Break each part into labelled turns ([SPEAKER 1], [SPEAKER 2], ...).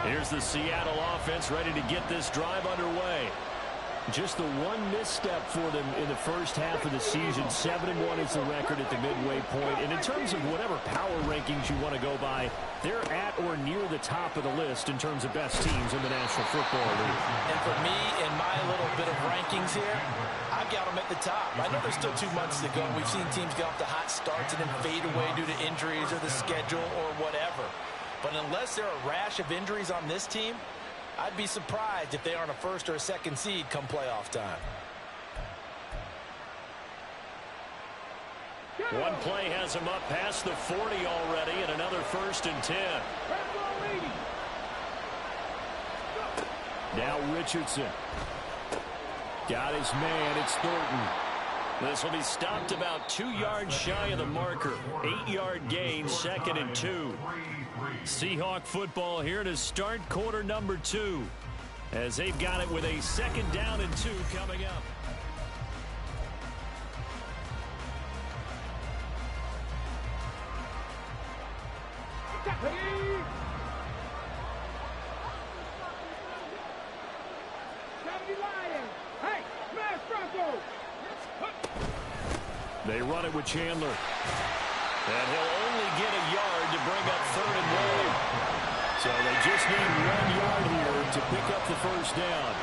[SPEAKER 1] Here's the Seattle offense ready to get this drive underway. Just the one misstep for them in the first half of the season. 7-1 is the record at the midway point. And in terms of whatever power rankings you want to go by, they're at or near the top of the list in terms of best teams in the National Football League.
[SPEAKER 2] And for me, in my little bit of rankings here, I've got them at the top. I know there's still 2 months to go. We've seen teams get off to hot starts and then fade away due to injuries or the schedule or whatever. But unless there are a rash of injuries on this team, I'd be surprised if they aren't a first or a second seed come playoff time.
[SPEAKER 1] One play has him up past the 40 already, and another 1st and 10. Now Richardson. Got his man. It's Thornton. This will be stopped about 2 yards shy of the marker. 8-yard gain, 2nd and 2. Seahawk football here to start quarter number 2, as they've got it with a 2nd down and 2 coming up. They run it with Chandler. And he'll only get a yard to bring up 3rd and 1. So they just need 1 yard here to pick up the first down.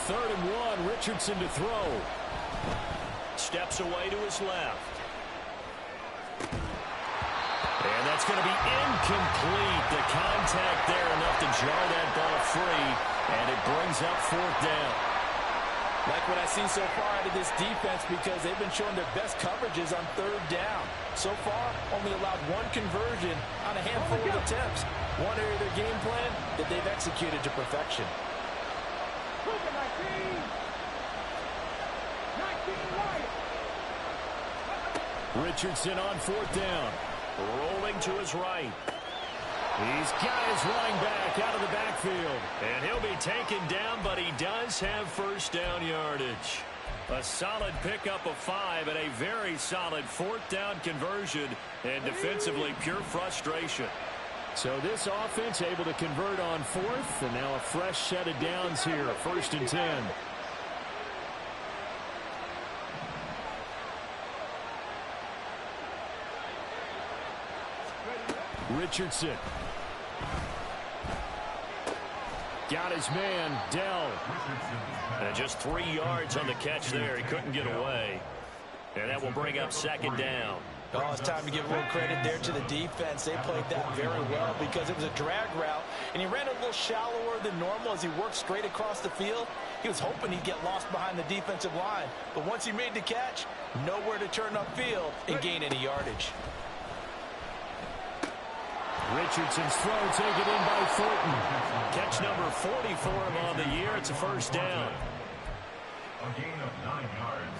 [SPEAKER 1] Third and 1, Richardson to throw. Steps away to his left. And that's going to be incomplete. The contact there enough to jar that ball free. And it brings up 4th down.
[SPEAKER 2] Like what I've seen so far out of this defense, because they've been showing their best coverages on 3rd down. So far, only allowed 1 conversion on a handful of attempts. One area of their game plan that they've executed to perfection.
[SPEAKER 1] Richardson on 4th down. Rolling to his right. He's got his running back out of the backfield. And he'll be taken down, but he does have 1st down yardage. A solid pickup of 5 and a very solid 4th down conversion. And defensively, pure frustration. So this offense able to convert on 4th. And now a fresh set of downs here. 1st and 10. Richardson. Got his man, Dell. And just 3 yards on the catch there. He couldn't get away. And that will bring up 2nd down.
[SPEAKER 2] Oh, it's time to give a little credit there to the defense. They played that very well because it was a drag route, and he ran a little shallower than normal as he worked straight across the field. He was hoping he'd get lost behind the defensive line, but once he made the catch, nowhere to turn upfield and gain any yardage.
[SPEAKER 1] Richardson's throw taken in by Thornton. Catch number 40 for him on the year. It's a 1st down.
[SPEAKER 3] A gain of 9 yards.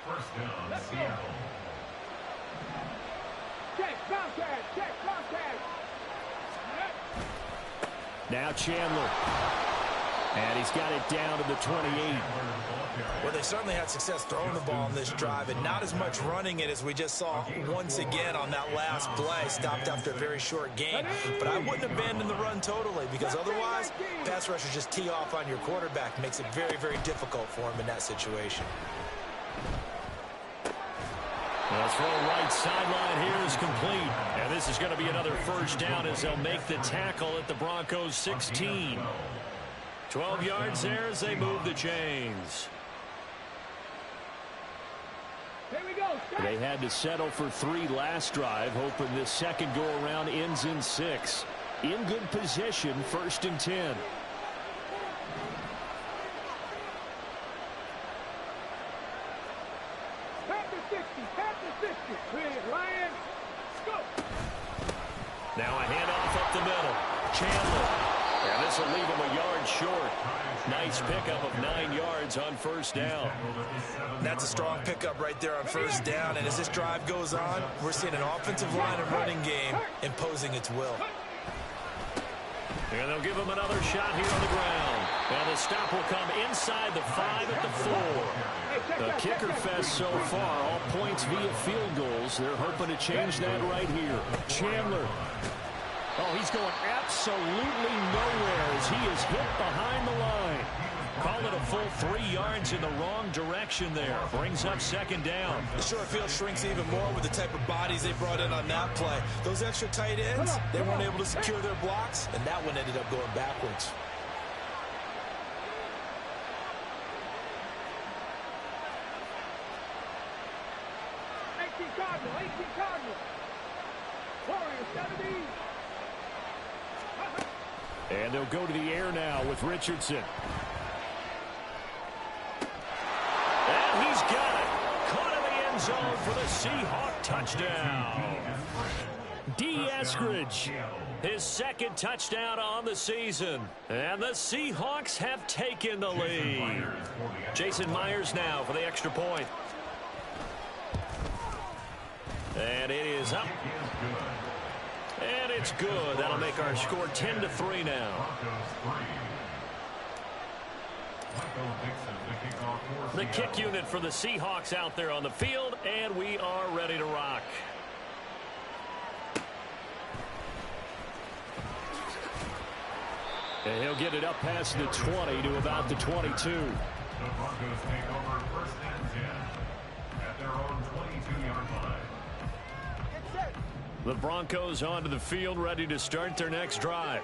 [SPEAKER 3] 1st down, Seattle.
[SPEAKER 1] Now Chandler. And he's got it down to the 28.
[SPEAKER 2] Well, they certainly had success throwing the ball on this drive, and not as much running it as we just saw once again on that last play. Stopped after a very short gain. But I wouldn't abandon the run totally, because otherwise, pass rushers just tee off on your quarterback. Makes it very, very difficult for him in that situation.
[SPEAKER 1] Well, throw right sideline here is complete. And this is going to be another 1st down as they'll make the tackle at the Broncos 16. 12 yards there as they move the chains. They had to settle for 3 last drive, hoping this second go-around ends in 6. In good position, 1st and 10. Now a handoff up the middle. Chandler. And this will leave him a yard short. Nice pickup of 9 yards on 1st down.
[SPEAKER 2] That's a strong pickup right there on 1st down. And as this drive goes on, we're seeing an offensive line and running game imposing its will.
[SPEAKER 1] And they'll give him another shot here on the ground. And the stop will come inside the 5 at the 4. The kicker fest so far, all points via field goals. They're hoping to change that right here. Chandler. Oh, he's going absolutely nowhere as he is hit behind the line. Call it a full 3 yards in the wrong direction there. Brings up second down.
[SPEAKER 2] The short field shrinks even more with the type of bodies they brought in on that play. Those extra tight ends, they weren't able to secure their blocks, and that one ended up going backwards.
[SPEAKER 1] And they'll go to the air now with Richardson. And he's got it. Caught in the end zone for the Seahawk touchdown. D. Eskridge, his second touchdown on the season. And the Seahawks have taken the lead. Jason Myers now for the extra point. And it is up. And it's good. That'll make our score 10-3 now. The kick unit for the Seahawks out there on the field, and we are ready to rock. And he'll get it up past the 20 to about the 22.
[SPEAKER 3] The Broncos take over first and 10 at their own 22-yard line.
[SPEAKER 1] The Broncos onto the field, ready to start their next drive.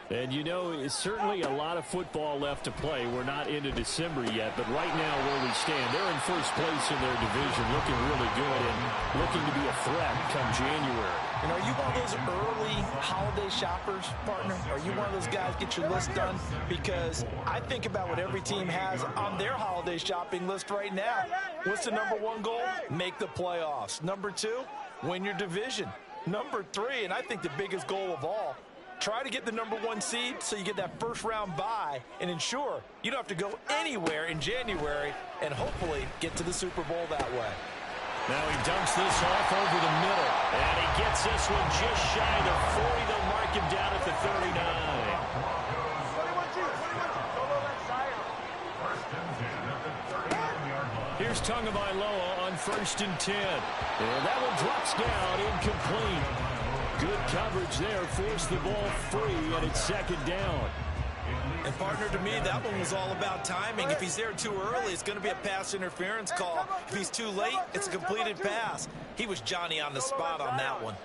[SPEAKER 1] And, you know, it's certainly a lot of football left to play. We're not into December yet, but right now where we stand, they're in first place in their division, looking really good and looking to be a threat come January.
[SPEAKER 2] And are you one of those early holiday shoppers, partner? Are you one of those guys get your list done? Because I think about what every team has on their holiday shopping list right now. What's the number 1 goal? Make the playoffs. Number 2, win your division. Number 3, and I think the biggest goal of all, try to get the number 1 seed so you get that first-round bye and ensure you don't have to go anywhere in January and hopefully get to the Super Bowl that way.
[SPEAKER 1] Now he dumps this off over the middle, and he gets this one just shy of the 40. They'll mark him down at the 39. Here's Tagovailoa on 1st and 10. And that one drops down, incomplete. Good coverage there, forced the ball free, and it's second down.
[SPEAKER 2] And, partner, to me, that one was all about timing. If he's there too early, it's going to be a pass interference call. If he's too late, it's a completed pass. He was Johnny on the spot on that one.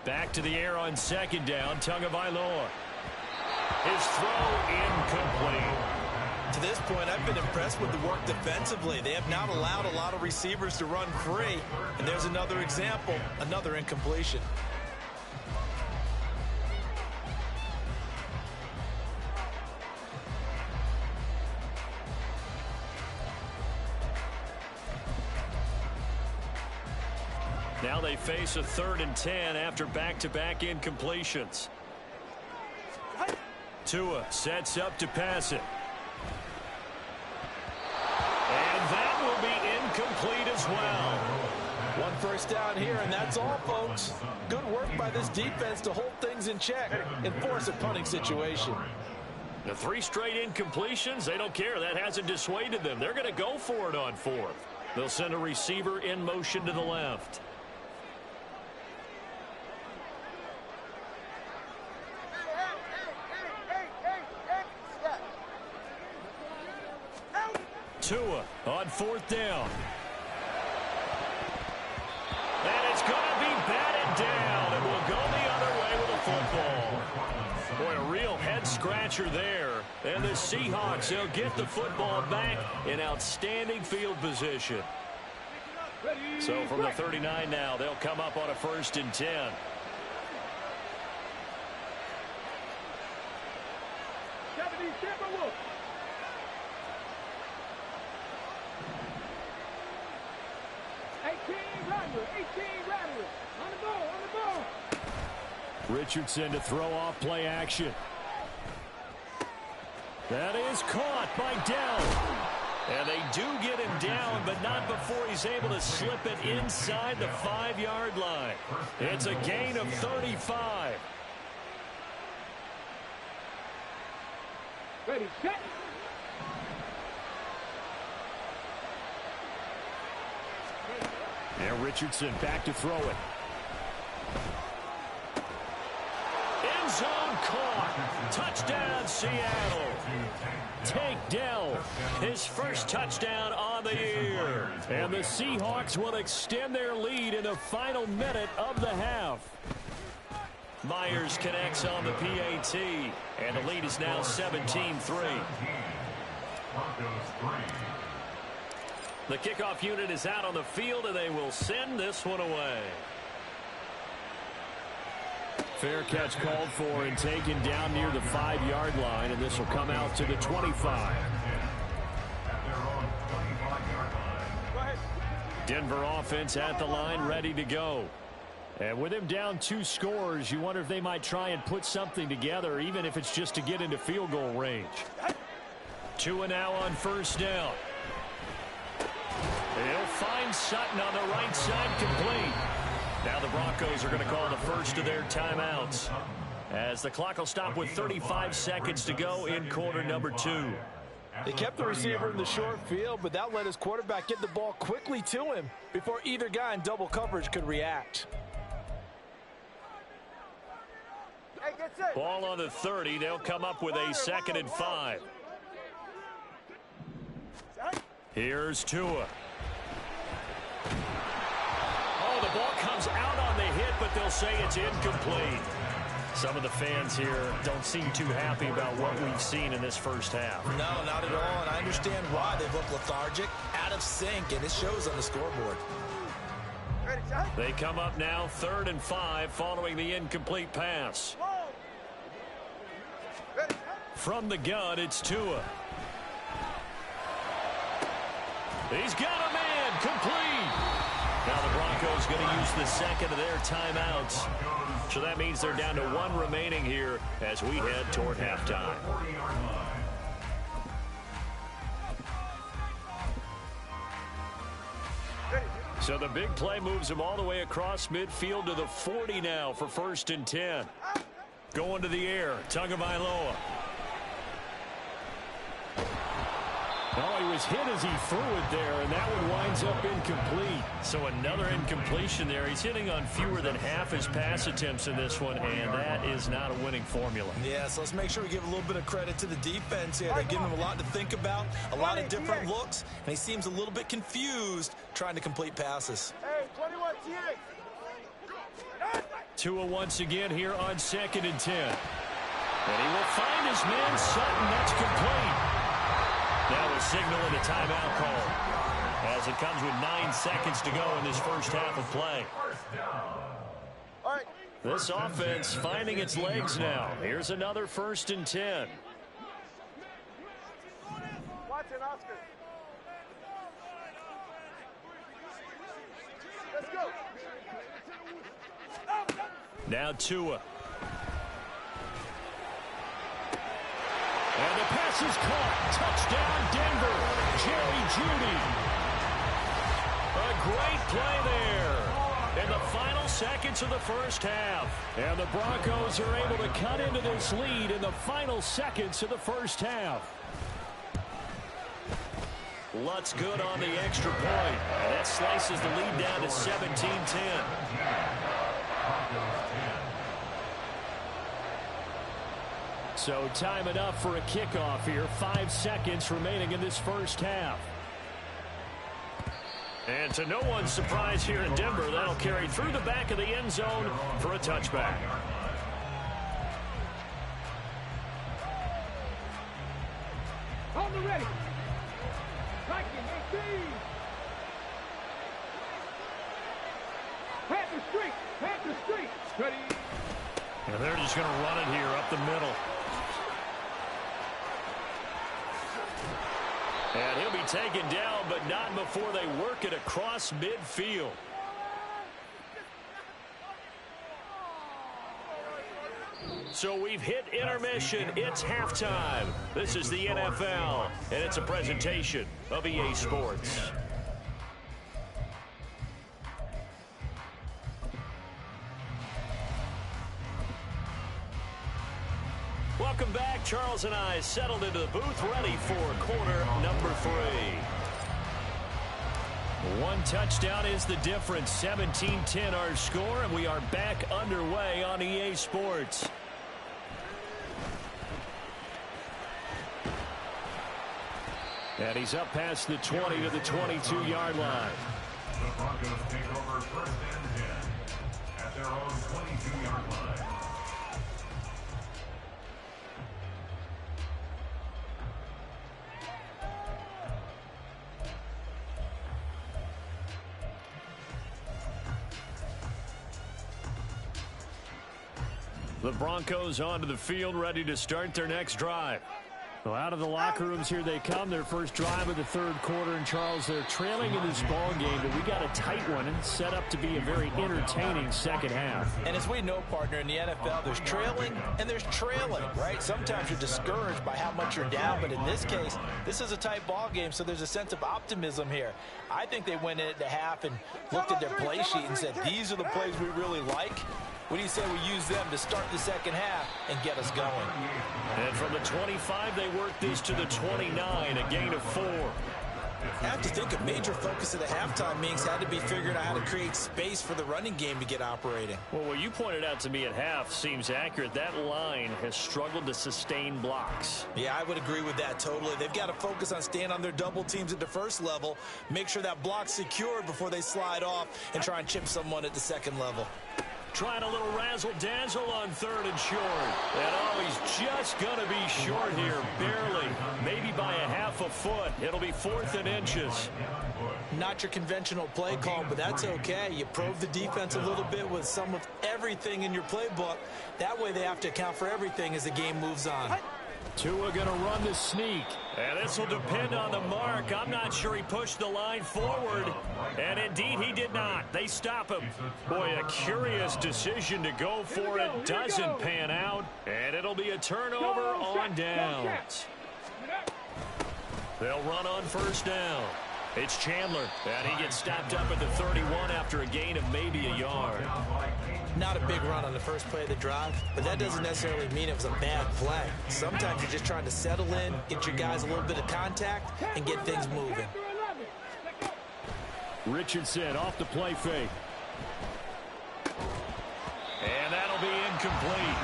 [SPEAKER 1] Back to the air on second down, Tagovailoa. His throw incomplete.
[SPEAKER 2] To this point, I've been impressed with the work defensively. They have not allowed a lot of receivers to run free. And there's another example, another incompletion.
[SPEAKER 1] Now they face a 3rd and 10 after back-to-back incompletions. Tua sets up to pass it. And that will be incomplete as well.
[SPEAKER 2] 1 first down here, and that's all, folks. Good work by this defense to hold things in check and force a punting situation.
[SPEAKER 1] The 3 straight incompletions, they don't care. That hasn't dissuaded them. They're going to go for it on 4th. They'll send a receiver in motion to the left. Tua on 4th down. And it's going to be batted down, and we'll go the other way with a football. Boy, a real head-scratcher there. And the Seahawks, they'll get the football back in outstanding field position. So from the 39 now, they'll come up on a 1st and 10. Richardson to throw off play action. That is caught by Dell. And they do get him down, but not before he's able to slip it inside the 5-yard line. It's a gain of 35.
[SPEAKER 4] Ready, set.
[SPEAKER 1] And Richardson back to throw it. End zone caught. Touchdown, Seattle. Tank Dell, his first touchdown on the year. And the Seahawks will extend their lead in the final minute of the half. Myers connects on the PAT, and the lead is now 17-3. The kickoff unit is out on the field, and they will send this one away. Fair catch called for and taken down near the 5-yard line, and this will come out to the 25. Denver offense at the line, ready to go. And with him down 2 scores, you wonder if they might try and put something together, even if it's just to get into field goal range. Tua now on first down. He'll find Sutton on the right side, complete. Now the Broncos are going to call the first of their timeouts, as the clock will stop with 35 seconds to go in quarter number 2.
[SPEAKER 2] They kept the receiver in the short field, but that let his quarterback get the ball quickly to him before either guy in double coverage could react.
[SPEAKER 1] Ball on the 30. They'll come up with a 2nd and 5. Here's Tua. Oh, the ball comes out on the hit, but they'll say it's incomplete. Some of the fans here don't seem too happy about what we've seen in this first half.
[SPEAKER 2] No, not at all, and I understand why. They look lethargic, out of sync, and it shows on the scoreboard.
[SPEAKER 1] They come up now 3rd and 5 following the incomplete pass. From the gun, it's Tua. He's got a man, complete. Now the Broncos going to use the 2nd of their timeouts. So that means they're down to 1 remaining here as we head toward halftime. So the big play moves them all the way across midfield to the 40 now for 1st and 10. Going to the air, Tagovailoa. Oh, he was hit as he threw it there, and that one winds up incomplete. So another incompletion there. He's hitting on fewer than half his pass attempts in this one, and that is not a winning formula.
[SPEAKER 2] Yeah, so let's make sure we give a little bit of credit to the defense here. They're giving him a lot to think about, a lot of different looks, and he seems a little bit confused trying to complete passes.
[SPEAKER 4] Hey, 21 TA.
[SPEAKER 1] Tua once again here on 2nd and 10. And he will find his man Sutton. That's complete. Now a signal and a timeout call, as it comes with 9 seconds to go in this first half of play.
[SPEAKER 4] All right.
[SPEAKER 1] This offense finding its legs now. Here's another 1st and 10.
[SPEAKER 4] Watson, Oscar. Let's go.
[SPEAKER 1] Now Tua. And the pass is caught. Touchdown, Denver. Jerry Jeudy. A great play there in the final seconds of the first half. And the Broncos are able to cut into this lead in the final seconds of the first half. Lutz good on the extra point. And that slices the lead down to 17-10. So time enough for a kickoff here. 5 seconds remaining in this first half. And to no one's surprise here in Denver, that'll carry through the back of the end zone for a touchback.
[SPEAKER 4] On the ready. Viking 18. Panther Street. Panther Street. Ready.
[SPEAKER 1] And they're just going to run it here up the middle. And he'll be taken down, but not before they work it across midfield. So we've hit intermission. It's halftime. This is the NFL, and it's a presentation of EA Sports. Welcome back. Charles and I settled into the booth, ready for quarter number 3. One touchdown is the difference. 17-10 our score, and we are back underway on EA Sports. And he's up past the 20 to the 22-yard line.
[SPEAKER 3] The Broncos take over first and 10 at their own 22-yard line.
[SPEAKER 1] The Broncos onto the field, ready to start their next drive. Well, out of the locker rooms here they come. Their first drive of the third quarter. And, Charles, they're trailing in this ball game, but we got a tight one and set up to be a very entertaining second half.
[SPEAKER 2] And as we know, partner, in the NFL, there's trailing and there's trailing, right? Sometimes you're discouraged by how much you're down, but in this case, this is a tight ball game, so there's a sense of optimism here. I think they went in at the half and looked at their play sheet and said, these are the plays we really like. What do you say we use them to start the second half and get us going?
[SPEAKER 1] And from the 25, they work this to the 29, a gain of 4.
[SPEAKER 2] I have to think a major focus of the halftime meetings had to be figuring out how to create space for the running game to get operating.
[SPEAKER 1] Well, what you pointed out to me at half seems accurate. That line has struggled to sustain blocks.
[SPEAKER 2] Yeah, I would agree with that totally. They've got to focus on staying on their double teams at the first level, make sure that block's secured before they slide off and try and chip someone at the second level.
[SPEAKER 1] Trying a little razzle-dazzle on third and short. And oh, he's just going to be short here, barely. Maybe by a half a foot. It'll be 4th and inches.
[SPEAKER 2] Not your conventional play call, but that's okay. You probe the defense a little bit with some of everything in your playbook. That way they have to account for everything as the game moves on.
[SPEAKER 1] Tua going to run the sneak. And this will depend on the mark. I'm not sure he pushed the line forward. And indeed, he did not. They stop him. Boy, a curious decision to go for it. Doesn't pan out. And it'll be a turnover on downs. They'll run on first down. It's Chandler. And he gets stopped up at the 31 after a gain of maybe a yard.
[SPEAKER 2] Not a big run on the first play of the drive, but that doesn't necessarily mean it was a bad play. Sometimes you're just trying to settle in, get your guys a little bit of contact, and get things moving.
[SPEAKER 1] Richardson off the play fake. And that'll be incomplete.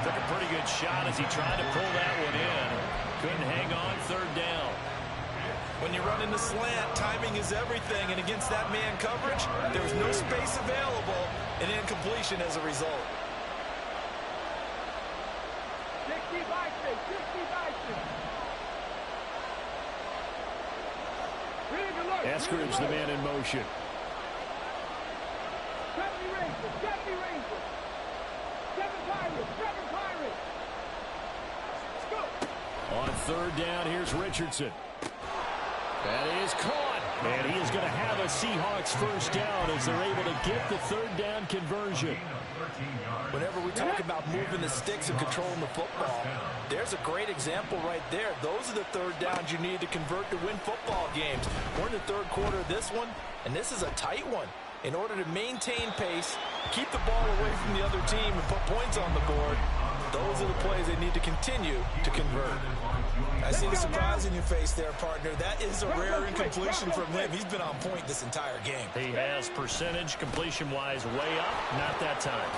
[SPEAKER 1] Took a pretty good shot as he tried to pull that one in. Couldn't hang on, third down.
[SPEAKER 2] When you run in the slant, timing is everything, and against that man coverage, there was no space available, and incompletion as a result.
[SPEAKER 1] Eskridge, the man in motion. On third down, here's Richardson. That is caught. And he is going to have a Seahawks first down as they're able to get the third down conversion.
[SPEAKER 2] Whenever we talk about moving the sticks and controlling the football, there's a great example right there. Those are the third downs you need to convert to win football games. We're in the third quarter of this one, and this is a tight one. In order to maintain pace, keep the ball away from the other team, and put points on the board, those are the plays they need to continue to convert. I see the surprise in your face there, partner. That is a rare incompletion from him. He's been on point this entire game.
[SPEAKER 1] He has percentage completion-wise way up, not that time.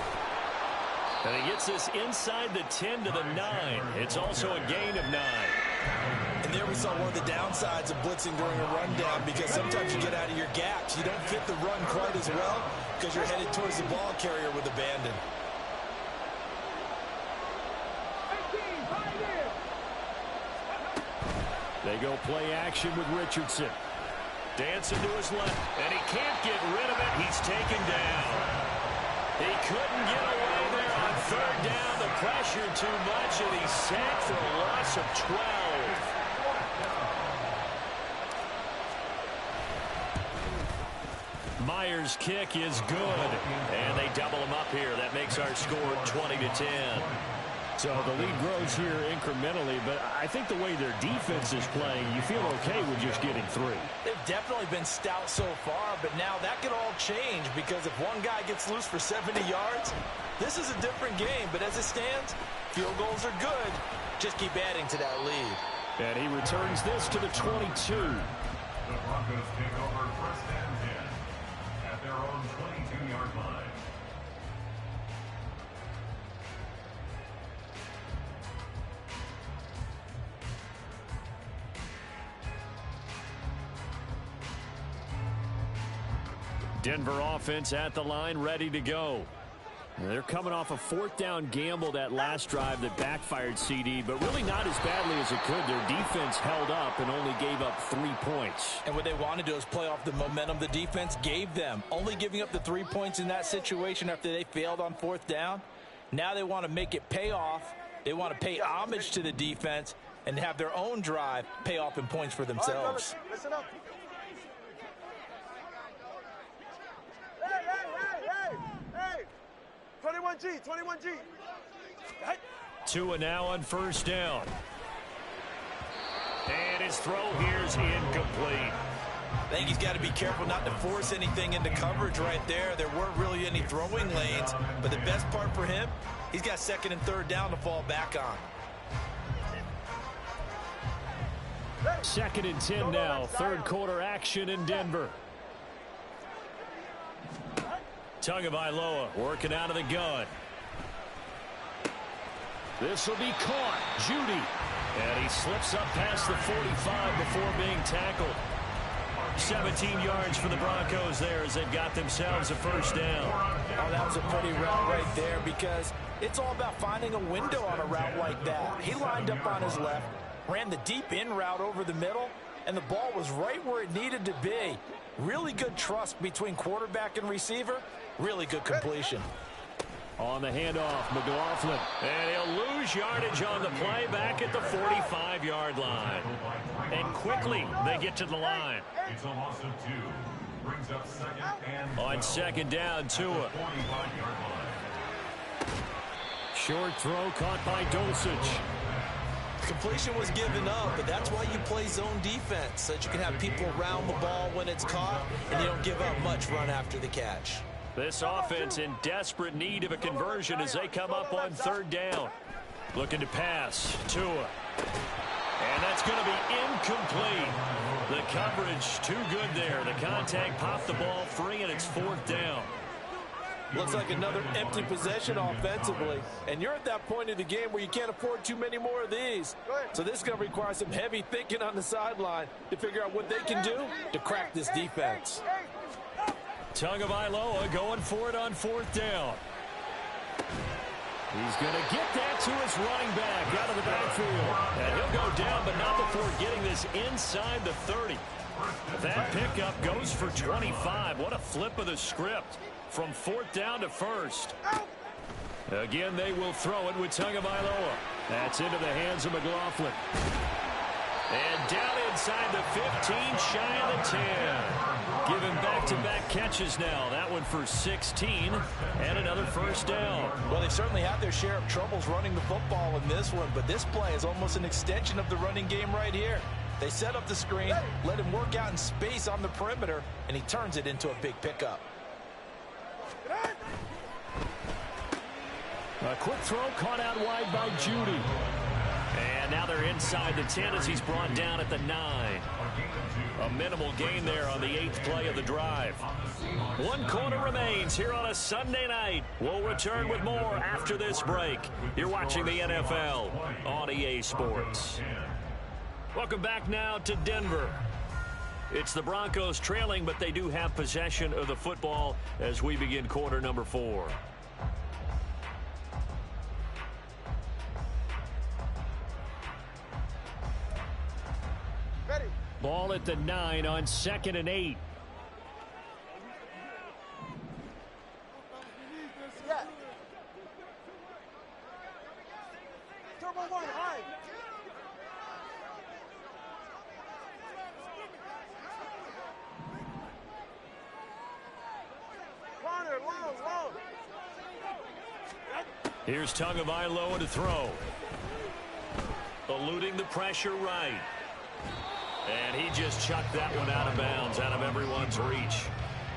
[SPEAKER 1] And he gets this inside the 10 to the 9. It's also a gain of 9.
[SPEAKER 2] And there we saw one of the downsides of blitzing during a rundown, because sometimes you get out of your gaps. You don't fit the run quite as well because you're headed towards the ball carrier with abandon.
[SPEAKER 1] They go play action with Richardson. Dancing to his left, and he can't get rid of it. He's taken down. He couldn't get away there on third down. The pressure too much, and he's sacked for a loss of 12. Myers' kick is good, and they double him up here. That makes our score 20-10. So the lead grows here incrementally, but I think the way their defense is playing, you feel okay with just getting 3.
[SPEAKER 2] They've definitely been stout so far, but now that could all change because if one guy gets loose for 70 yards, this is a different game. But as it stands, field goals are good. Just keep adding to that lead.
[SPEAKER 1] And he returns this to the 22.
[SPEAKER 3] The Broncos take over first and 10 at their own 22-yard line.
[SPEAKER 1] Denver offense at the line, ready to go. They're coming off a 4th down gamble that last drive that backfired CD, but really not as badly as it could. Their defense held up and only gave up 3 points.
[SPEAKER 2] And what they want to do is play off the momentum the defense gave them. Only giving up the 3 points in that situation after they failed on 4th down. Now they want to make it pay off. They want to pay homage to the defense and have their own drive pay off in points for themselves.
[SPEAKER 4] Listen up. 21G. Hey.
[SPEAKER 1] Tua now on 1st down. And his throw here's incomplete.
[SPEAKER 2] I think he's got to be careful not to force anything into coverage right there. There weren't really any throwing lanes, but the best part for him, he's got 2nd and 3rd down to fall back on.
[SPEAKER 1] 2nd and 10 now. 3rd quarter action in Denver. Tagovailoa working out of the gun. This will be caught. Judy. And he slips up past the 45 before being tackled. 17 yards for the Broncos there as they've got themselves a 1st down.
[SPEAKER 2] Oh, that was a pretty route right there because it's all about finding a window on a route like that. He lined up on his left, ran the deep in route over the middle, and the ball was right where it needed to be. Really good trust between quarterback and receiver. Really good completion.
[SPEAKER 1] On the handoff, McLaughlin. And he'll lose yardage on the play back at the 45-yard line. And quickly, they get to the line.
[SPEAKER 3] It's a loss of 2. Brings up 2nd and 12.
[SPEAKER 1] On 2nd down, Tua.
[SPEAKER 3] 45-yard line.
[SPEAKER 1] Short throw caught by Dulcich.
[SPEAKER 2] Completion was given up, but that's why you play zone defense, so that you can have people around the ball when it's caught, and you don't give up much run after the catch.
[SPEAKER 1] This offense in desperate need of a conversion as they come up on 3rd down. Looking to pass. Tua. And that's going to be incomplete. The coverage too good there. The contact popped the ball free, and it's 4th down.
[SPEAKER 2] Looks like another empty possession offensively. And you're at that point in the game where you can't afford too many more of these. So this is going to require some heavy thinking on the sideline to figure out what they can do to crack this defense.
[SPEAKER 1] Tagovailoa going for it on 4th down. He's going to get that to his running back out of the backfield. And he'll go down, but not before getting this inside the 30. That pickup goes for 25. What a flip of the script from 4th down to 1st. Again, they will throw it with Tagovailoa. That's into the hands of McLaughlin. And down inside the 15, shy of the 10. Giving back-to-back catches now. That one for 16 and another 1st down.
[SPEAKER 2] Well, they certainly had their share of troubles running the football in this one, but this play is almost an extension of the running game right here. They set up the screen, let him work out in space on the perimeter, and he turns it into a big pickup.
[SPEAKER 1] A quick throw caught out wide by Judy. And now they're inside the 10 as he's brought down at the 9. A minimal gain there on the 8th play of the drive. 1 quarter remains here on a Sunday night. We'll return with more after this break. You're watching the NFL on EA Sports. Welcome back now to Denver. It's the Broncos trailing, but they do have possession of the football as we begin quarter number 4. Ball at the 9 on 2nd and 8.
[SPEAKER 4] Yeah. Turbo 1, high. Corner, long.
[SPEAKER 1] Here's Tagovailoa to throw. Eluding the pressure right. And he just chucked that one out of bounds, out of everyone's reach.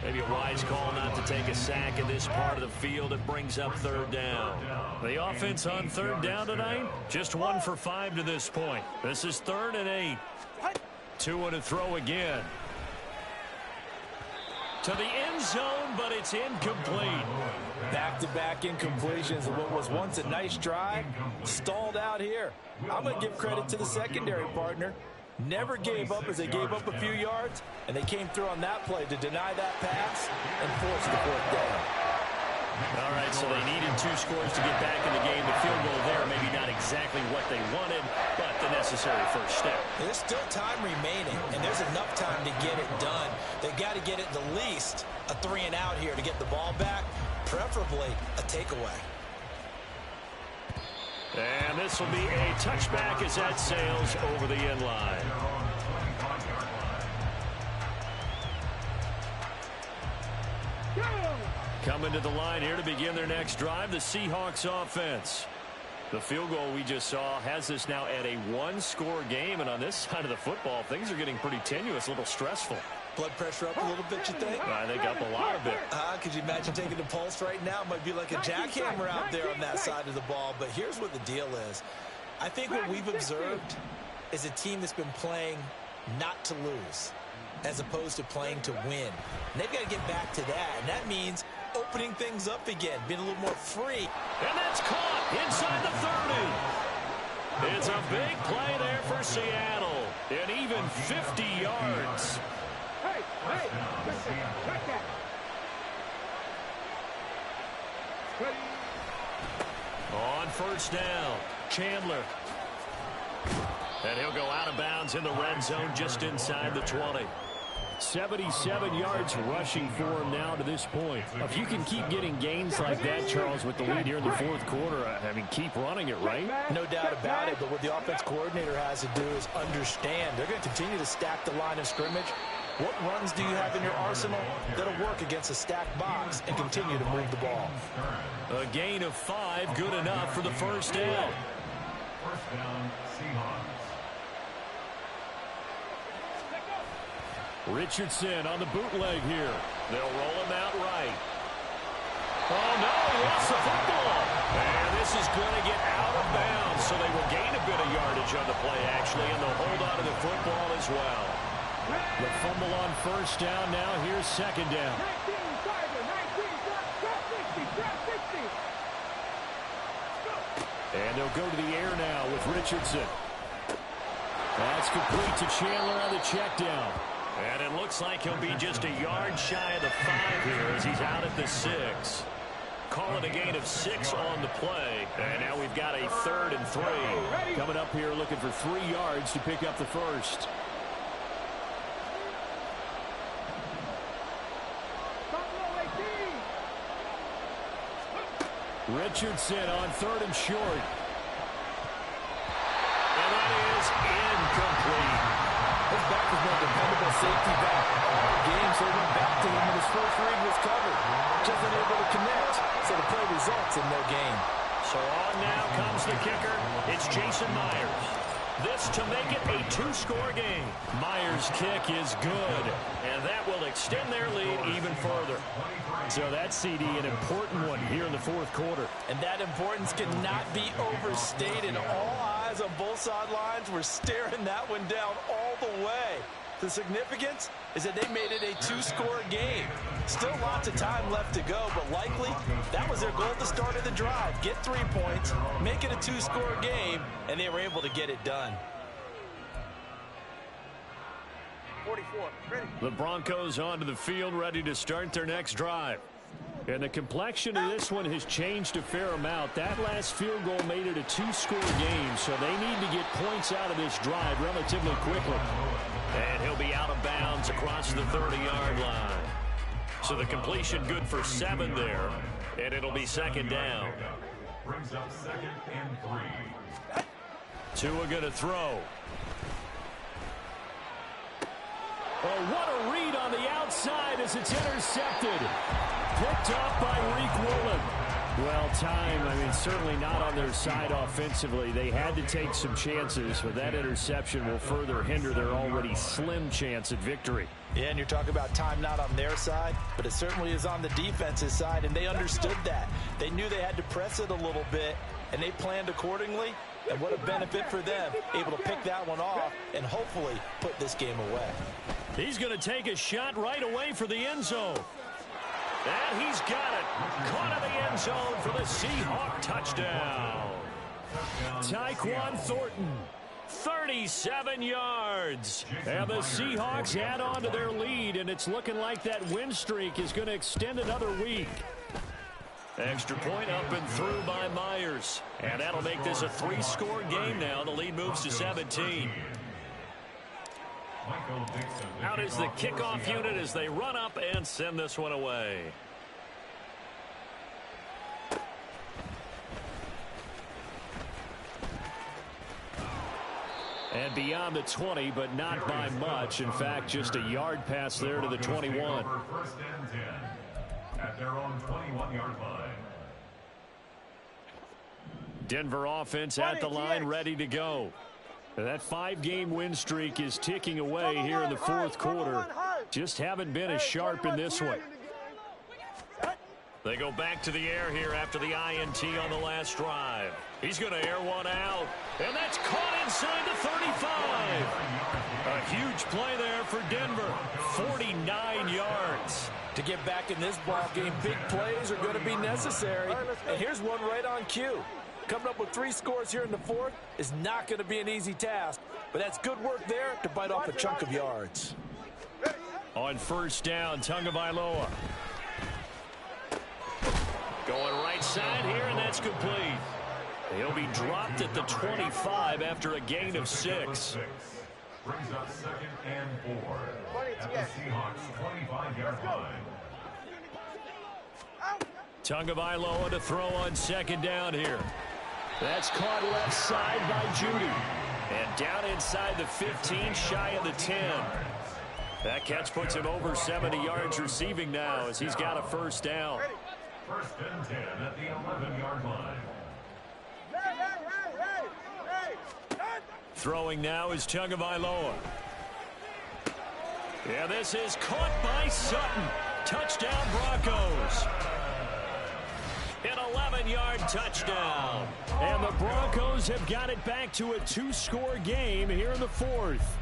[SPEAKER 1] Maybe a wise call not to take a sack in this part of the field. It brings up third down. The offense on third down tonight, just 1 for 5 to this point. This is 3rd and 8. 2 to throw again. To the end zone, but it's incomplete.
[SPEAKER 2] Back-to-back incompletions of what was once a nice drive, stalled out here. I'm going to give credit to the secondary partner. Never gave up as they gave up a few yards, and they came through on that play to deny that pass and force the 4th down.
[SPEAKER 1] All right, so they needed 2 scores to get back in the game. The field goal there, maybe not exactly what they wanted, but the necessary first step.
[SPEAKER 2] There's still time remaining, and there's enough time to get it done. They've got to get it the least a 3 and out here to get the ball back, preferably a takeaway.
[SPEAKER 1] And this will be a touchback as that sails over the end line. Coming to the line here to begin their next drive, the Seahawks offense. The field goal we just saw has this now at a 1-score game, and on this side of the football, things are getting pretty tenuous, a little stressful.
[SPEAKER 2] Blood pressure up a little bit, you think?
[SPEAKER 1] I think up a lot of it.
[SPEAKER 2] Could you imagine taking the pulse right now? It might be like a jackhammer out there on that side of the ball. But here's what the deal is. I think what we've observed is a team that's been playing not to lose as opposed to playing to win. And they've got to get back to that. And that means opening things up again, being a little more free.
[SPEAKER 1] And that's caught inside the 30. It's a big play there for Seattle. And even 50 yards.
[SPEAKER 4] Hey, listen, check that.
[SPEAKER 1] On first down, Chandler. And he'll go out of bounds in the red zone just inside the 20. 77 yards rushing for him now to this point. If you can keep getting gains like that, Charles, with the lead here in the 4th quarter, I mean, keep running it, right?
[SPEAKER 2] No doubt about it, but what the offense coordinator has to do is understand. They're going to continue to stack the line of scrimmage. What runs do you have in your arsenal that'll work against a stacked box and continue to move the ball?
[SPEAKER 1] A gain of 5, good enough for the first down.
[SPEAKER 3] First down, Seahawks.
[SPEAKER 1] Richardson on the bootleg here. They'll roll him out right. Oh, no, he lost the football. And this is going to get out of bounds, so they will gain a bit of yardage on the play, actually, and they'll hold on to the football as well. The fumble on first down now. Here's second down.
[SPEAKER 4] 19, Tiger, 19, drop 60.
[SPEAKER 1] And they'll go to the air now with Richardson. That's complete to Chandler on the check down. And it looks like he'll be just a yard shy of the 5 here as he's out at the 6. Call it a gain of 6 on the play. And now we've got a 3rd and 3. Coming up here looking for 3 yards to pick up the first. Richardson on 3rd and short. And that is incomplete.
[SPEAKER 2] His back was more dependable safety back all game, so he went back to him when his first read was covered. Just unable to connect, so the play results in no gain.
[SPEAKER 1] So on now comes the kicker. It's Jason Myers. This to make it a 2-score game. Myers' kick is good, and that will extend their lead even further. So that CD, an important one here in the 4th quarter.
[SPEAKER 2] And that importance cannot be overstated. All eyes on both sidelines were staring that one down all the way. The significance is that they made it a 2-score game. Still lots of time left to go, but likely that was their goal at the start of the drive. Get 3 points, make it a 2-score game, and they were able to get it done.
[SPEAKER 4] 44, ready.
[SPEAKER 1] The Broncos onto the field, ready to start their next drive. And the complexion of this one has changed a fair amount. That last field goal made it a 2-score game, so they need to get points out of this drive relatively quickly. And he'll be out of bounds across the 30-yard line. So the completion good for 7 there, and it'll be second down.
[SPEAKER 3] Brings up 2nd and 3.
[SPEAKER 1] Tua going to throw. Oh, what a read on the outside as it's intercepted. Picked up by Reek Woolen. Well, time, certainly not on their side offensively. They had to take some chances, but that interception will further hinder their already slim chance at victory.
[SPEAKER 2] Yeah, and you're talking about time not on their side, but it certainly is on the defensive side, and they understood that. They knew they had to press it a little bit, and they planned accordingly, and what a benefit for them, able to pick that one off and hopefully put this game away.
[SPEAKER 1] He's going to take a shot right away for the end zone. And he's got it. Caught in the end zone for the Seahawk touchdown. Tyquan Thornton, 37 yards. And the Seahawks add on to their lead, and it's looking like that win streak is going to extend another week. Extra point up and through by Myers. And that'll make this a 3-score game now. The lead moves to 17. Out is the kickoff unit as they run up and send this one away. And beyond the 20, but not by much. In fact, just a yard pass there to the 21.
[SPEAKER 3] First and 10 at their own 21-yard line.
[SPEAKER 1] Denver offense at the line, ready to go. That 5-game win streak is ticking away here in the fourth quarter. Just haven't been as sharp in this one. They go back to the air here after the INT on the last drive. He's going to air one out, and that's caught inside the 35. A huge play there for Denver, 49 yards.
[SPEAKER 2] To get back in this ball game, big plays are going to be necessary, and here's one right on cue. Coming up with 3 scores here in the fourth is not going to be an easy task, but that's good work there to bite off a chunk of yards.
[SPEAKER 1] On first down, Tagovailoa. Going right side here, and that's complete. He'll be dropped at the 25 after a gain of 6.
[SPEAKER 3] Brings up 2nd and 4 at the Seahawks 25-yard line.
[SPEAKER 1] Tagovailoa to throw on second down here. That's caught left side by Judy. And down inside the 15, shy of the 10. That catch puts him over 70 yards receiving now as he's got a first down.
[SPEAKER 3] First and 10 at the 11-yard line.
[SPEAKER 1] Throwing now is Tagovailoa. Yeah, this is caught by Sutton. Touchdown Broncos. An 11-yard touchdown. And the Broncos have got it back to a 2-score game here in the fourth.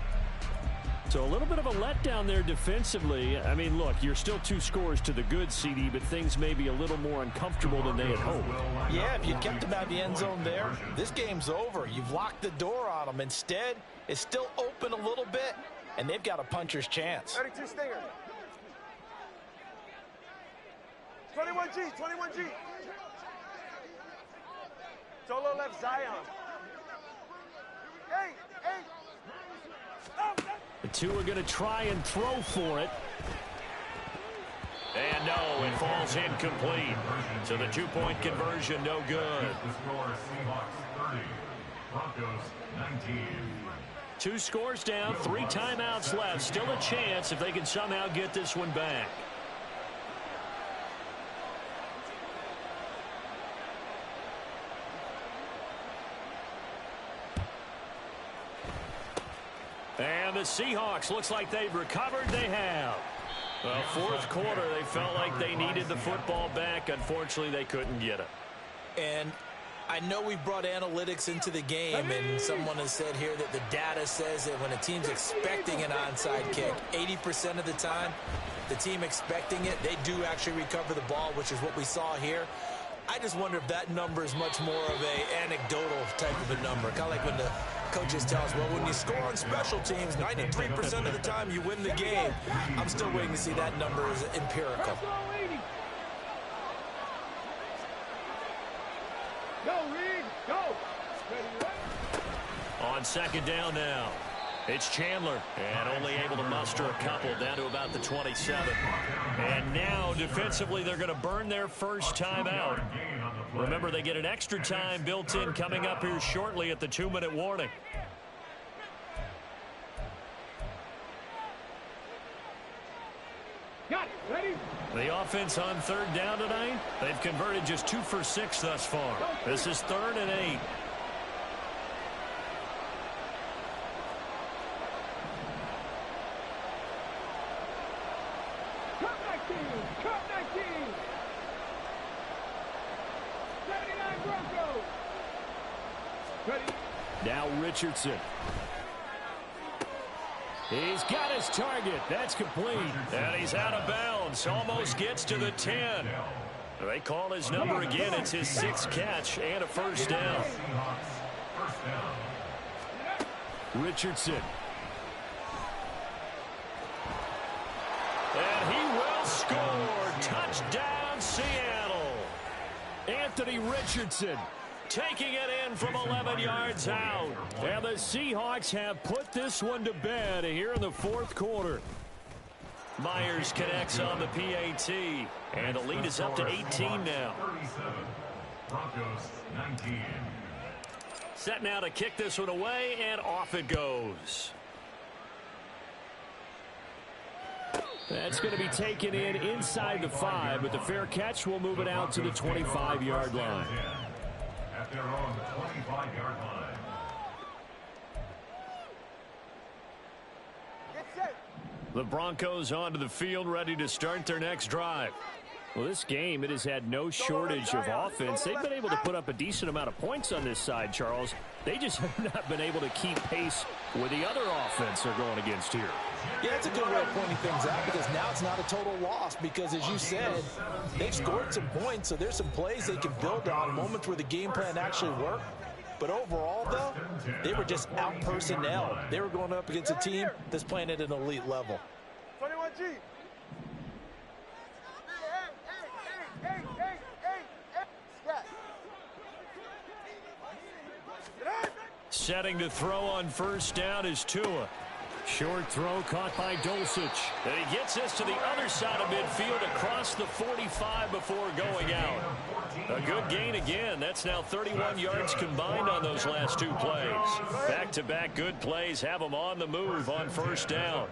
[SPEAKER 1] So a little bit of a letdown there defensively. Look, you're still 2 scores to the good, CD, but things may be a little more uncomfortable than they had hoped.
[SPEAKER 2] Yeah, if you kept them out of the end zone there, this game's over. You've locked the door on them. Instead, it's still open a little bit, and they've got a puncher's chance.
[SPEAKER 4] 32 Stinger. 21G, 21G. Solo left Zion. Hey.
[SPEAKER 1] The two are going to try and throw for it. And no, it falls incomplete. So the 2-point conversion, no good.
[SPEAKER 3] The score, Seahawks 30, Broncos 19.
[SPEAKER 1] 2 scores down, 3 timeouts left. Still a chance if they can somehow get this one back. And the Seahawks, looks like they've recovered. They have. Well, fourth quarter, they felt like they needed the football back. Unfortunately, they couldn't get it.
[SPEAKER 2] And I know we brought analytics into the game, and someone has said here that the data says that when a team's expecting an onside kick, 80% of the time, the team expecting it, they do actually recover the ball, which is what we saw here. I just wonder if that number is much more of a anecdotal type of a number. Kind of like when the coaches tell us, well, when you score on special teams, 93% of the time you win the game. I'm still waiting to see that number is empirical.
[SPEAKER 4] Go, Reed, go.
[SPEAKER 1] On second down now, it's Chandler, and only able to muster a couple down to about the 27. And now, defensively, they're going to burn their first time out. Remember, they get an extra time built in coming up here shortly at the 2-minute warning.
[SPEAKER 4] Got it. Ready?
[SPEAKER 1] The offense on third down tonight, they've converted just 2 for 6 thus far. This is 3rd and 8.
[SPEAKER 4] Cut 19. Cut 19. 79 Broncos. Ready?
[SPEAKER 1] Now Richardson. He's got his target. That's complete. And he's out of bounds. Almost gets to the 10. They call his number again. It's his 6th catch and a first down. Richardson. And he will score. Touchdown, Seattle. Anthony Richardson taking it in from 11 yards out. And the Seahawks have put this one to bed here in the 4th quarter. Myers connects on the PAT. And the lead is up to 18 now.
[SPEAKER 3] 37. Broncos 19.
[SPEAKER 1] Set now to kick this one away, and off it goes. That's going to be taken in inside the 5, but the fair catch will move it out to the 25-yard line.
[SPEAKER 3] At their own 25-yard line.
[SPEAKER 4] Get set.
[SPEAKER 1] The Broncos onto the field, ready to start their next drive. Well, this game, it has had no shortage of offense. They've been able to put up a decent amount of points on this side, Charles. They just have not been able to keep pace with the other offense they're going against here.
[SPEAKER 2] Yeah, it's a good way of pointing things out because now it's not a total loss because, as you said, they've scored some points, so there's some plays they can build on, moments where the game plan actually worked. But overall, though, they were just out-personnel. They were going up against a team that's playing at an elite level.
[SPEAKER 4] 21G.
[SPEAKER 1] Setting to throw on first down is Tua. Short throw caught by Dulcich. And he gets this to the other side of midfield across the 45 before going out. A good gain again. That's now 31 yards combined on those last 2 plays. Back-to-back good plays have them on the move on first down.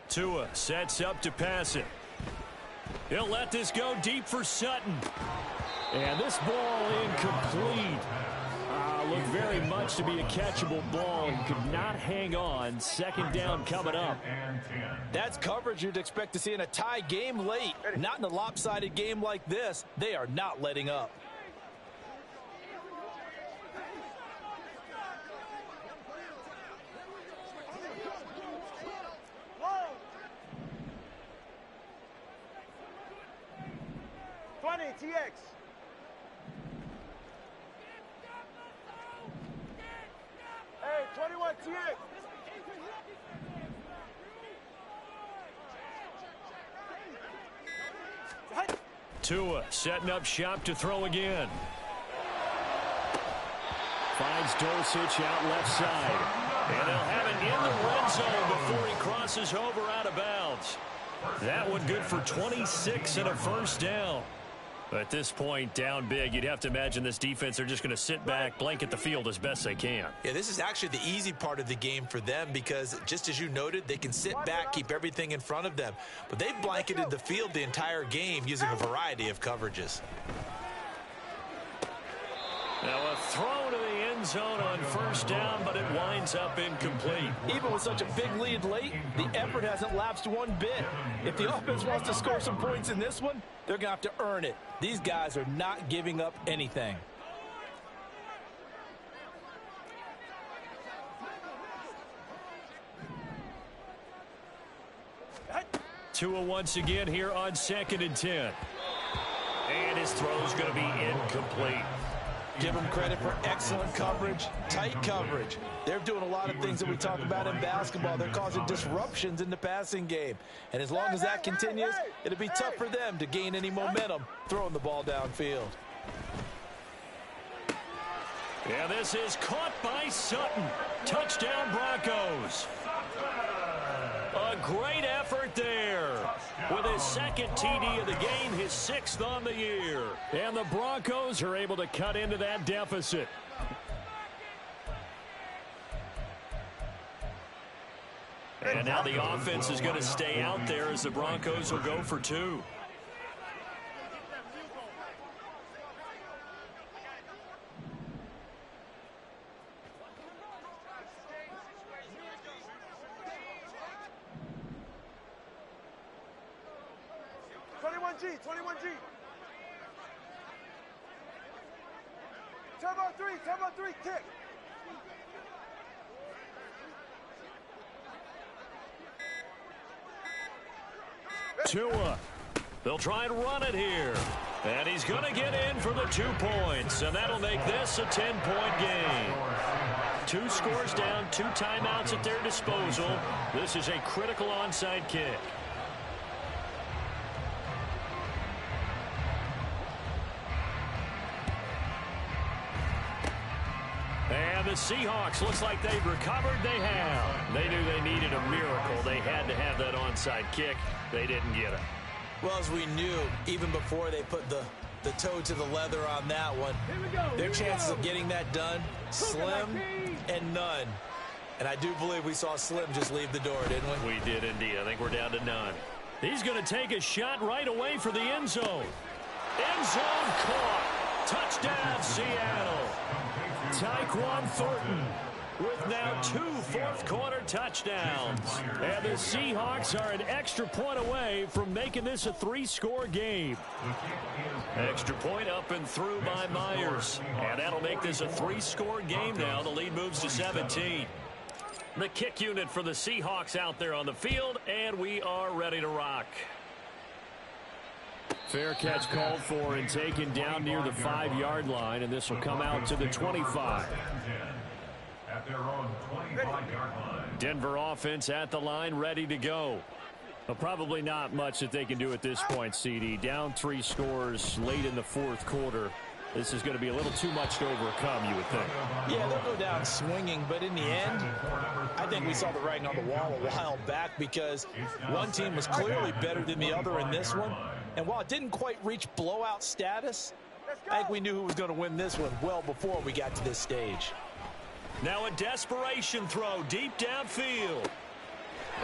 [SPEAKER 1] Tua sets up to pass it. He'll let this go deep for Sutton. And this ball incomplete. Looked very much to be a catchable ball. He could not hang on. 2nd down coming up.
[SPEAKER 2] That's coverage you'd expect to see in a tie game late. Not in a lopsided game like this. They are not letting up.
[SPEAKER 4] TX. Hey, 21 TX.
[SPEAKER 1] Tua setting up shop to throw again. Finds Dulcich out left side. And they'll have it in the red zone before he crosses over out of bounds. That one good for 26 and a first down. At this point, down big, you'd have to imagine this defense are just going to sit back, blanket the field as best they can.
[SPEAKER 2] Yeah, this is actually the easy part of the game for them because, just as you noted, they can sit back, keep everything in front of them. But they've blanketed the field the entire game using a variety of coverages.
[SPEAKER 1] Now a throw to the end zone on first down, but it winds up incomplete.
[SPEAKER 2] Even with such a big lead late, the effort hasn't lapsed one bit. If the offense wants to score some points in this one, they're going to have to earn it. These guys are not giving up anything.
[SPEAKER 1] Tua once again here on 2nd and 10. And his throw's going to be incomplete.
[SPEAKER 2] Give them credit for excellent coverage, tight coverage. They're doing a lot of things that we talk about in basketball. They're causing disruptions in the passing game. And as long as that continues, it'll be tough for them to gain any momentum throwing the ball downfield.
[SPEAKER 1] Yeah, this is caught by Sutton. Touchdown, Broncos. A great effort there. With his 2nd TD of the game, his 6th on the year. And the Broncos are able to cut into that deficit. And now the offense is going to stay out there as the Broncos will go for 2.
[SPEAKER 4] G, 21G. Turbo 3, kick.
[SPEAKER 1] Tua. They'll try and run it here. And he's going to get in for the 2 points. And that'll make this a 10-point game. 2 scores down, 2 timeouts at their disposal. This is a critical onside kick. And the Seahawks, looks like they've recovered. They have. They knew they needed a miracle. They had to have that onside kick. They didn't get it.
[SPEAKER 2] Well, as we knew, even before they put the toe to the leather on that one, their chances of getting that done, slim and none. And I do believe we saw Slim just leave the door, didn't we?
[SPEAKER 1] We did indeed. I think we're down to none. He's going to take a shot right away for the end zone. End zone caught. Touchdown, Seattle. Tyquan Thornton with now 2 fourth-quarter touchdowns. And the Seahawks are an extra point away from making this a 3-score game. Extra point up and through by Myers. And that'll make this a 3-score game now. The lead moves to 17. The kick unit for the Seahawks out there on the field, and we are ready to rock. Fair catch called for and taken down near the 5-yard line, and this will come out to the 25.
[SPEAKER 3] At their own 25-yard line.
[SPEAKER 1] Denver offense at the line, ready to go. But probably not much that they can do at this point, CD. Down 3 scores late in the 4th quarter. This is going to be a little too much to overcome, you would think.
[SPEAKER 2] Yeah, they'll go down swinging, but in the end, I think we saw the writing on the wall a while back because one team was clearly better than the other in this one. And while it didn't quite reach blowout status, I think we knew who was going to win this one well before we got to this stage.
[SPEAKER 1] Now a desperation throw deep downfield.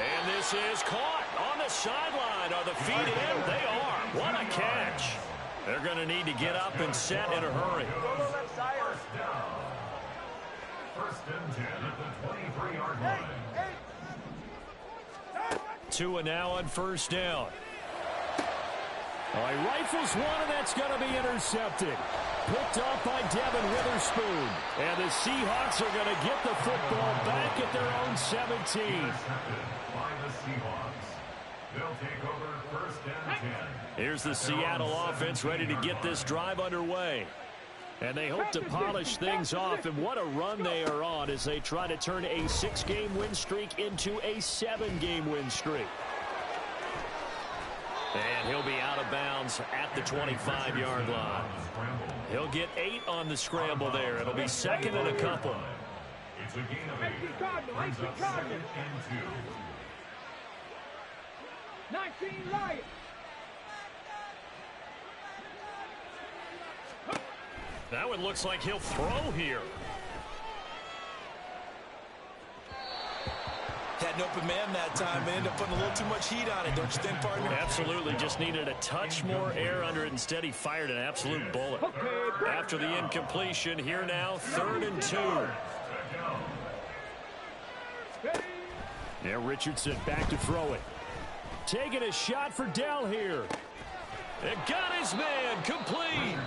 [SPEAKER 1] And this is caught on the sideline. Are the feet in? They are. What a catch. They're going to need to get up and set in a hurry.
[SPEAKER 3] First and 10 at the 23-yard line.
[SPEAKER 1] Tua now on first down. He rifles one, and that's going to be intercepted. Picked off by Devin Witherspoon. And the Seahawks are going to get the football back at their own 17.
[SPEAKER 3] Intercepted by the Seahawks. They'll take over first and 10.
[SPEAKER 1] Here's the Seattle offense ready to get this drive underway. And they hope to polish things off. And what a run they are on as they try to turn a 6-game win streak into a 7-game win streak. And he'll be out of bounds at the 25-yard line. He'll get 8 on the scramble there. It'll be second and a couple.
[SPEAKER 3] It's a gain of 8. Brings up second and 2.
[SPEAKER 4] 19 Lions.
[SPEAKER 1] That one looks like he'll throw here.
[SPEAKER 2] Had an open man that time and ended up putting a little too much heat on it, don't you think, partner?
[SPEAKER 1] Absolutely. Just needed a touch more air under it. Instead, he fired an absolute bullet. After the incompletion, here now, 3rd and 2. Now Richardson back to throw it. Taking a shot for Dell here. And got his man complete.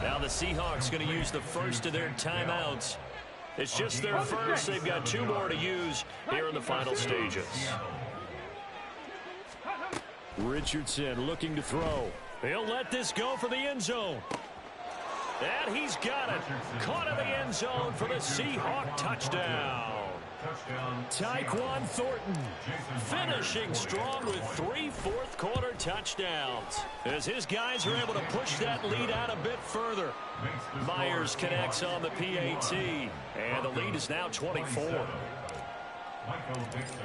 [SPEAKER 1] Now the Seahawks going to use the first of their timeouts. It's just their first. They've got 2 more to use here in the final stages. Richardson looking to throw. He'll let this go for the end zone. And he's got it. Caught in the end zone for the Seahawk touchdown. Tyquan Thornton finishing strong with 3 fourth-quarter touchdowns as his guys are able to push that lead out a bit further. Myers connects on the PAT, and the lead is now 24.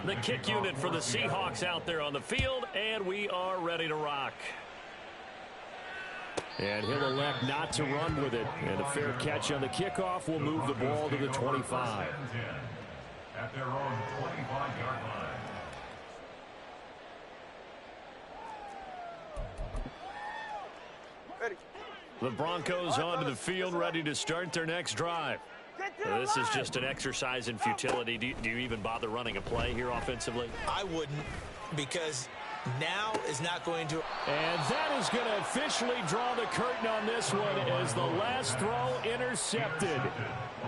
[SPEAKER 1] The kick unit for the Seahawks out there on the field, and we are ready to rock. And he'll elect not to run with it, and a fair catch on the kickoff will move the ball to the 25.
[SPEAKER 3] At their own 25-yard line.
[SPEAKER 1] The Broncos onto the field, ready to start their next drive. This is just an exercise in futility. Do you even bother running a play here offensively?
[SPEAKER 2] I wouldn't, because now is not going to.
[SPEAKER 1] And that is going to officially draw the curtain on this one as the last throw intercepted.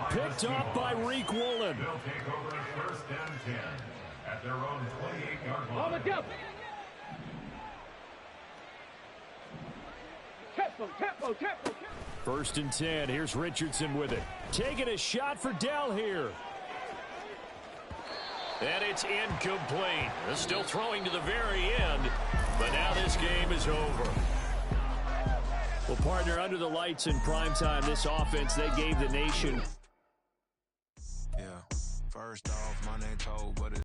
[SPEAKER 1] Picked off by Reek Woolen.
[SPEAKER 3] They'll take over first and 10 at their own 28-yard line.
[SPEAKER 4] On the go. Tempo.
[SPEAKER 1] First and 10. Here's Richardson with it. Taking a shot for Dell here. And it's incomplete. Still throwing to the very end, but now this game is over. Well, partner, under the lights in primetime, this offense, they gave the nation.
[SPEAKER 5] Yeah, first off, my name told, but